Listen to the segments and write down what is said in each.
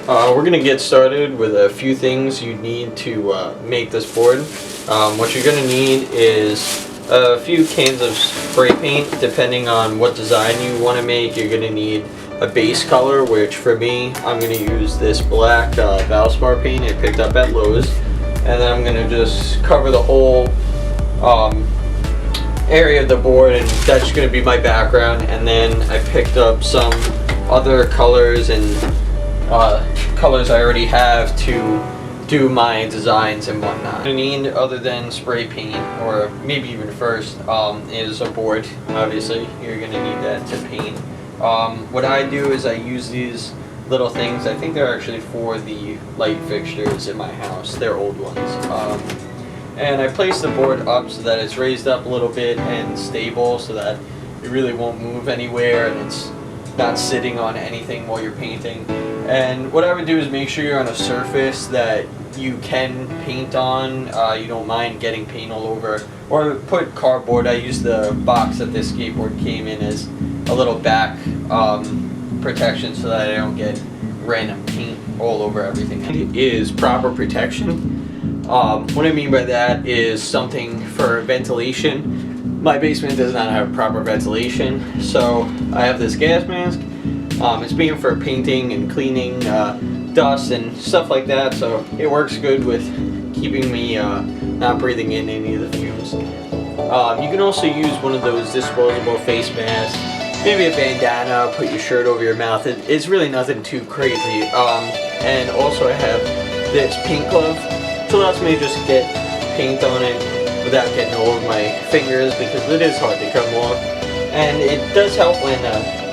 We're going to get started with a few things you need to make this board. What you're going to need is a few cans of spray paint. Depending on what design you want to make, you're going to need a base color, which for me, I'm going to use this black Valspar paint I picked up at Lowe's. And then I'm going to just cover the whole area of the board, and that's going to be my background. And then I picked up some other colors and colors I already have to do my designs and whatnot. What I need other than spray paint, or maybe even first, is a board. Obviously, you're going to need that to paint. What I do is I use these little things. I think they're actually for the light fixtures in my house. They're old ones. And I place the board up so that it's raised up a little bit and stable, so that it really won't move anywhere and it's not sitting on anything while you're painting. And what I would do is make sure you're on a surface that you can paint on. You don't mind getting paint all over, or put cardboard. I use the box that this skateboard came in as a little back protection so that I don't get random paint all over everything. It is proper protection. What I mean by that is something for ventilation. My basement does not have proper ventilation, so I have this gas mask. It's being for painting and cleaning dust and stuff like that, so it works good with keeping me not breathing in any of the fumes. You can also use one of those disposable face masks, maybe a bandana, put your shirt over your mouth. It's really nothing too crazy. And also I have this paint glove, which allows me to just get paint on it without getting all over my fingers, because it is hard to come off. And it does help when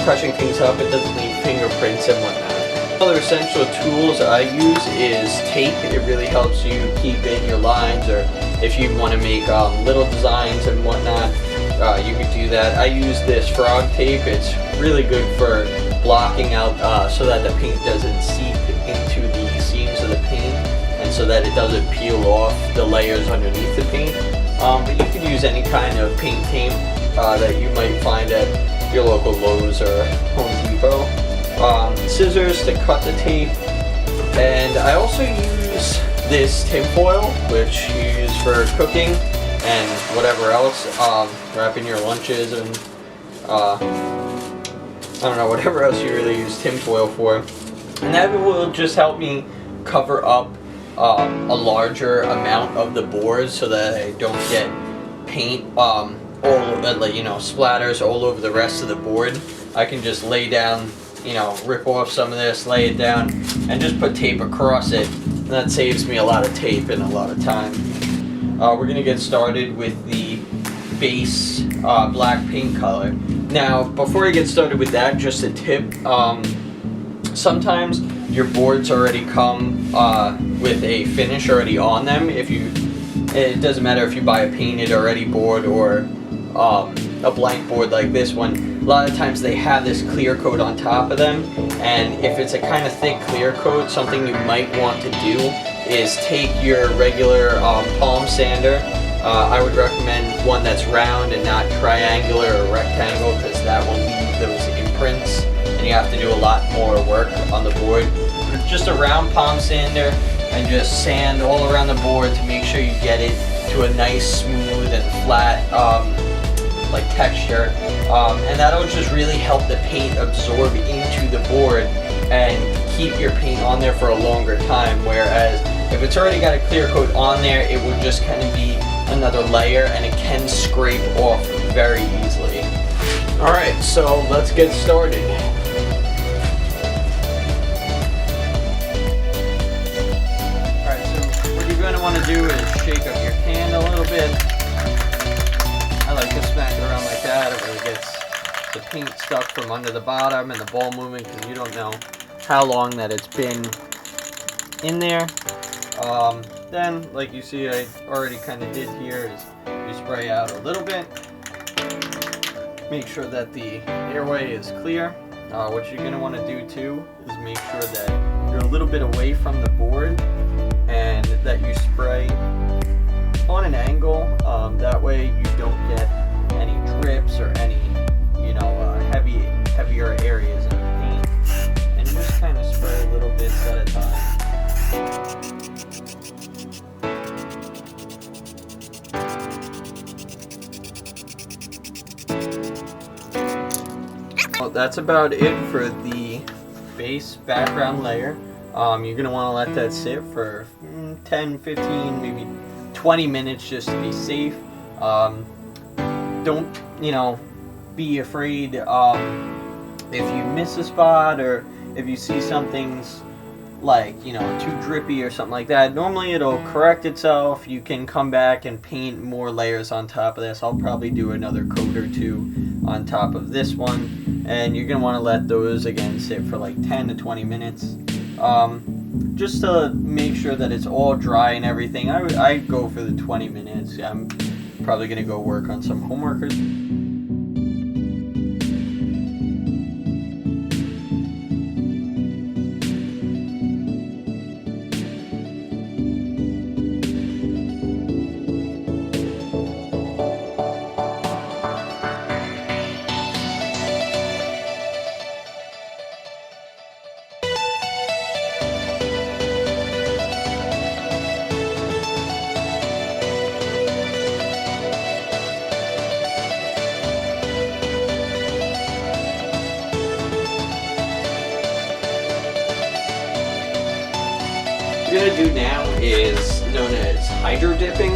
crushing things up. It doesn't leave fingerprints and whatnot. Other essential tools I use is tape. It really helps you keep in your lines, or if you want to make little designs and whatnot, you could do that. I use this frog tape. It's really good for blocking out so that the paint doesn't seep into the seams of the paint, and so that it doesn't peel off the layers underneath the paint. But you can use any kind of paint tape that you might find at your local Lowe's or Home Depot. Scissors to cut the tape, and I also use this tin foil, which you use for cooking and whatever else, wrapping your lunches and I don't know, whatever else you really use tin foil for. And that will just help me cover up a larger amount of the board so that I don't get paint splatters all over the rest of the board. I can just lay down, rip off some of this, lay it down, and just put tape across it. And that saves me a lot of tape and a lot of time. We're going to get started with the base black paint color. Now, before I get started with that, just a tip. Sometimes your boards already come with a finish already on them. It doesn't matter if you buy a painted already board or a blank board like this one. A lot of times they have this clear coat on top of them, and if it's a kind of thick clear coat, something you might want to do is take your regular palm sander. I would recommend one that's round and not triangular or rectangle, because that will leave those imprints and you have to do a lot more work on the board. Just a round palm sander, and just sand all around the board to make sure you get it to a nice, smooth and flat like texture, and that'll just really help the paint absorb into the board and keep your paint on there for a longer time. Whereas if it's already got a clear coat on there, it will just kind of be another layer, and it can scrape off very easily. Alright, so let's get started. Alright, so what you're going to want to do is shake up your can a little bit. I like to smack it around like that. It really gets the paint stuck from under the bottom and the ball moving, because you don't know how long that it's been in there. Then, like you see, I already kind of did here, is you spray out a little bit. Make sure that the airway is clear. What you're going to want to do too is make sure that you're a little bit away from the board, and that you spray on an angle. That way you don't get any drips or any, heavier areas of paint. And just kind of spray a little bit so that that's about it for the base background layer. You're going to want to let that sit for 10, 15, maybe 20 minutes just to be safe. Don't, be afraid if you miss a spot, or if you see something's like, too drippy or something like that. Normally it'll correct itself. You can come back and paint more layers on top of this. I'll probably do another coat or two on top of this one, and you're going to want to let those again sit for like 10 to 20 minutes. Just to make sure that it's all dry and everything. I go for the 20 minutes. I'm probably going to go work on some homework or going to do now is known as hydro dipping.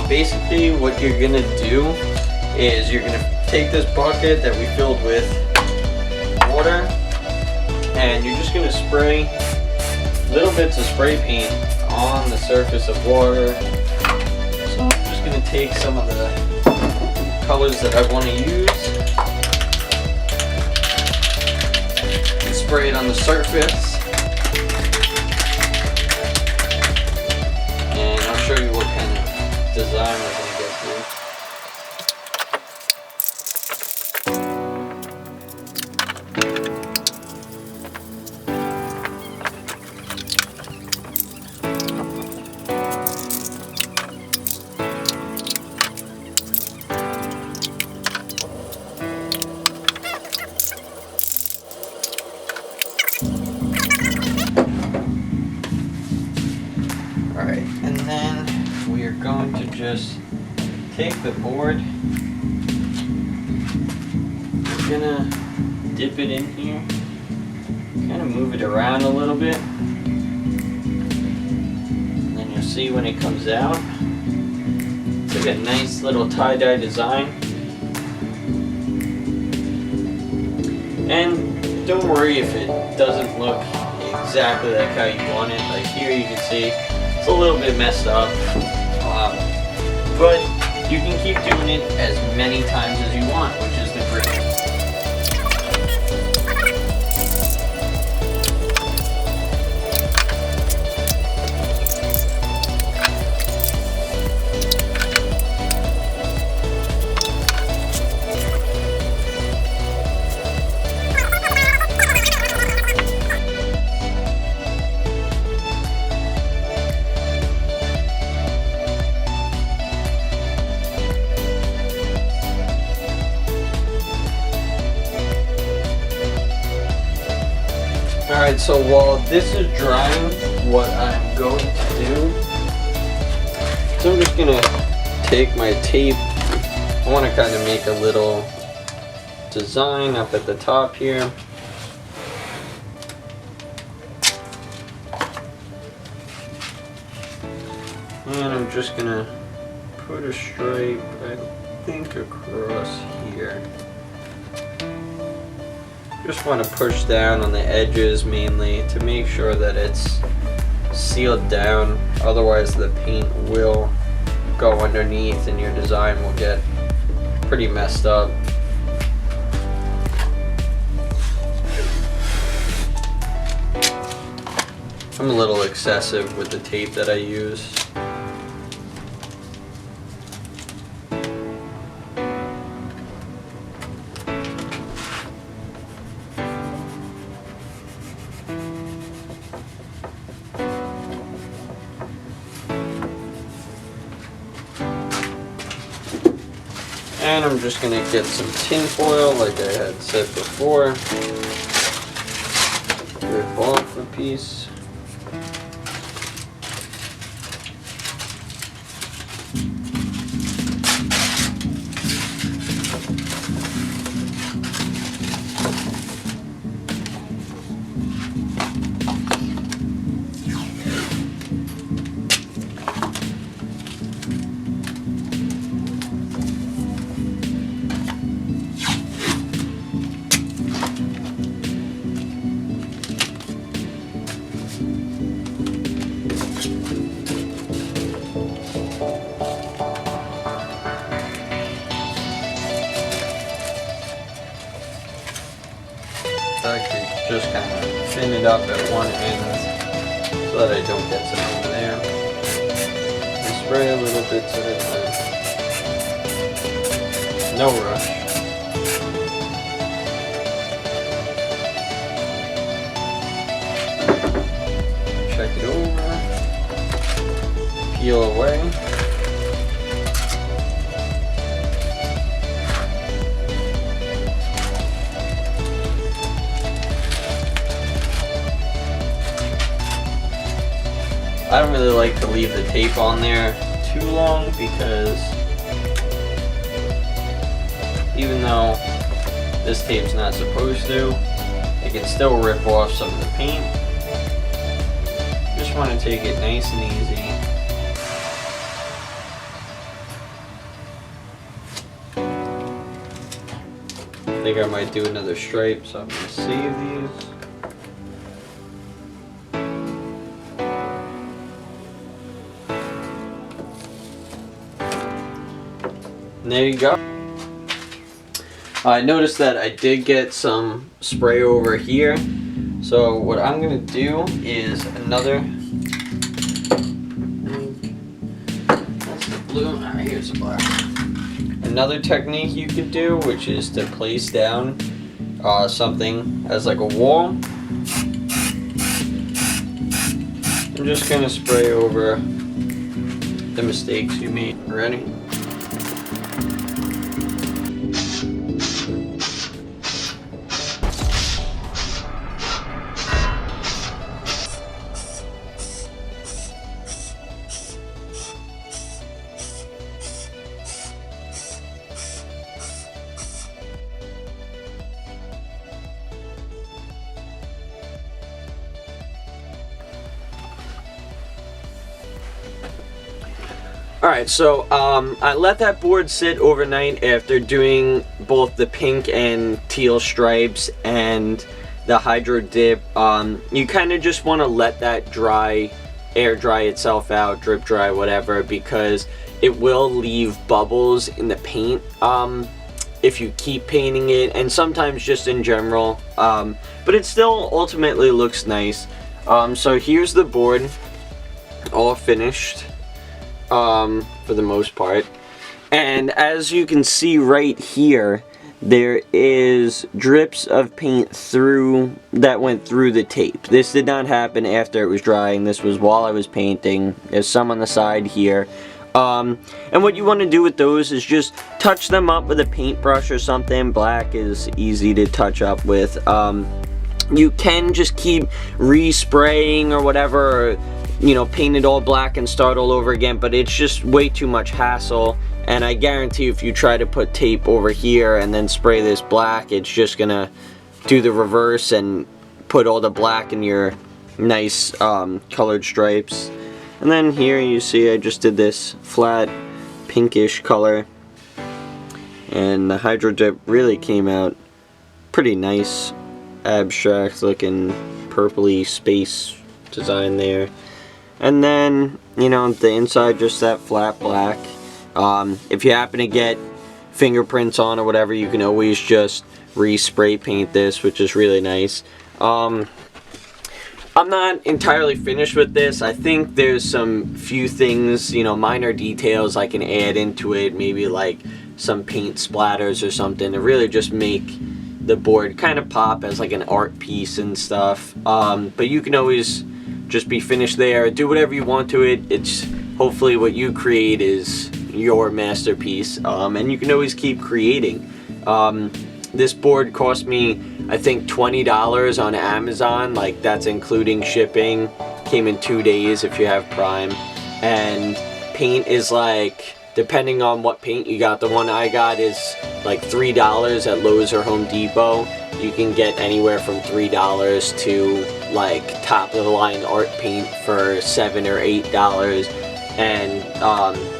Basically what you're going to do is you're going to take this bucket that we filled with water, and you're just going to spray little bits of spray paint on the surface of water. So I'm just going to take some of the colors that I want to use and spray it on the surface. Show you what kind of design we're going to get through. Alright, and then we are going to just take the board, we're gonna dip it in here, kind of move it around a little bit, and then you'll see when it comes out, it's like a nice little tie-dye design. And don't worry if it doesn't look exactly like how you want it. Like here you can see it's a little bit messed up, but you can keep doing it as many times as you want, which is the trick. Alright, so while this is drying, what I'm going to do is I'm just going to take my tape. I want to kind of make a little design up at the top here. And I'm just going to put a stripe, I think, across here. Just want to push down on the edges mainly to make sure that it's sealed down, otherwise the paint will go underneath and your design will get pretty messed up. I'm a little excessive with the tape that I use. And I'm just going to get some tin foil like I had said before. Rip off a piece. just kind of thin it up at one end so that I don't get some over there. And spray a little bit at a time. No rush. Check it over. Peel away. I don't really like to leave the tape on there too long because even though this tape's not supposed to, it can still rip off some of the paint. Just want to take it nice and easy. I think I might do another stripe, so I'm going to save these. And there you go. I noticed that I did get some spray over here. So what I'm going to do is another... That's the blue. Alright, here's the black. Another technique you could do, which is to place down something as like a wall. I'm just going to spray over the mistakes you made. Ready? Alright, so I let that board sit overnight after doing both the pink and teal stripes and the hydro dip. You kind of just want to let that dry, air dry itself out, drip dry, whatever, because it will leave bubbles in the paint if you keep painting it, and sometimes just in general, but it still ultimately looks nice. So here's the board all finished. For the most part, and as you can see right here, there is drips of paint through that went through the tape. This did not happen after it was drying. This was while I was painting. There's some on the side here, and what you want to do with those is just touch them up with a paintbrush or something. Black is easy to touch up with. You can just keep respraying or whatever, or, you know, paint it all black and start all over again, but it's just way too much hassle. And I guarantee if you try to put tape over here and then spray this black, it's just gonna do the reverse and put all the black in your nice colored stripes. And then here you see I just did this flat pinkish color, and the hydro dip really came out pretty nice, abstract looking purpley space design there. And then, you know, the inside just that flat black. If you happen to get fingerprints on or whatever, you can always just respray paint this, which is really nice. I'm not entirely finished with this. I think there's some few things, you know, minor details I can add into it, maybe like some paint splatters or something to really just make the board kind of pop as like an art piece and stuff. But you can always just be finished there, do whatever you want to it. It's hopefully what you create is your masterpiece, and you can always keep creating. This board cost me, I think, $20 on Amazon. Like, that's including shipping. Came in 2 days if you have Prime. And paint is like, depending on what paint you got, the one I got is like $3 at Lowe's or Home Depot. You can get anywhere from $3 to like top of the line art paint for $7 or $8, and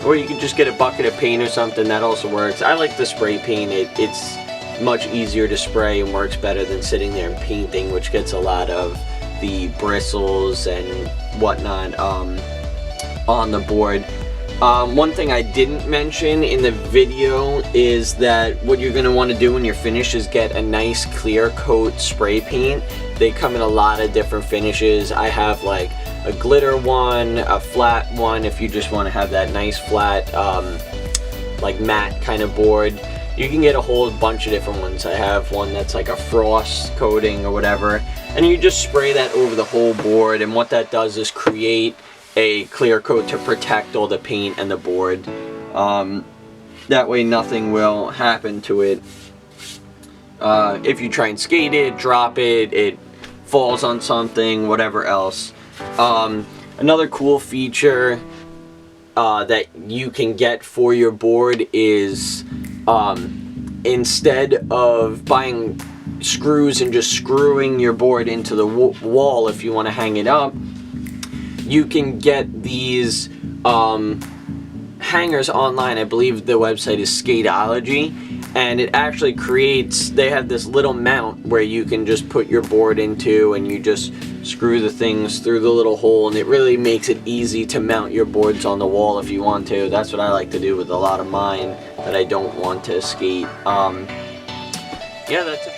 or you can just get a bucket of paint or something. That also works. I like the spray paint. It's much easier to spray and works better than sitting there and painting, which gets a lot of the bristles and whatnot on the board. One thing I didn't mention in the video is that what you're going to want to do when you're finished is get a nice clear coat spray paint They come in a lot of different finishes. I have like a glitter one, a flat one if you just want to have that nice flat like matte kind of board. You can get a whole bunch of different ones. I have one that's like a frost coating or whatever, and you just spray that over the whole board, and what that does is create a clear coat to protect all the paint and the board. That way nothing will happen to it. If you try and skate it, drop it, it falls on something, whatever else. Another cool feature that you can get for your board is instead of buying screws and just screwing your board into the wall if you want to hang it up, you can get these hangers online. I believe the website is Skateology, and it actually creates, they have this little mount where you can just put your board into, and you just screw the things through the little hole, and it really makes it easy to mount your boards on the wall if you want to. That's what I like to do with a lot of mine that I don't want to skate. Yeah, that's it.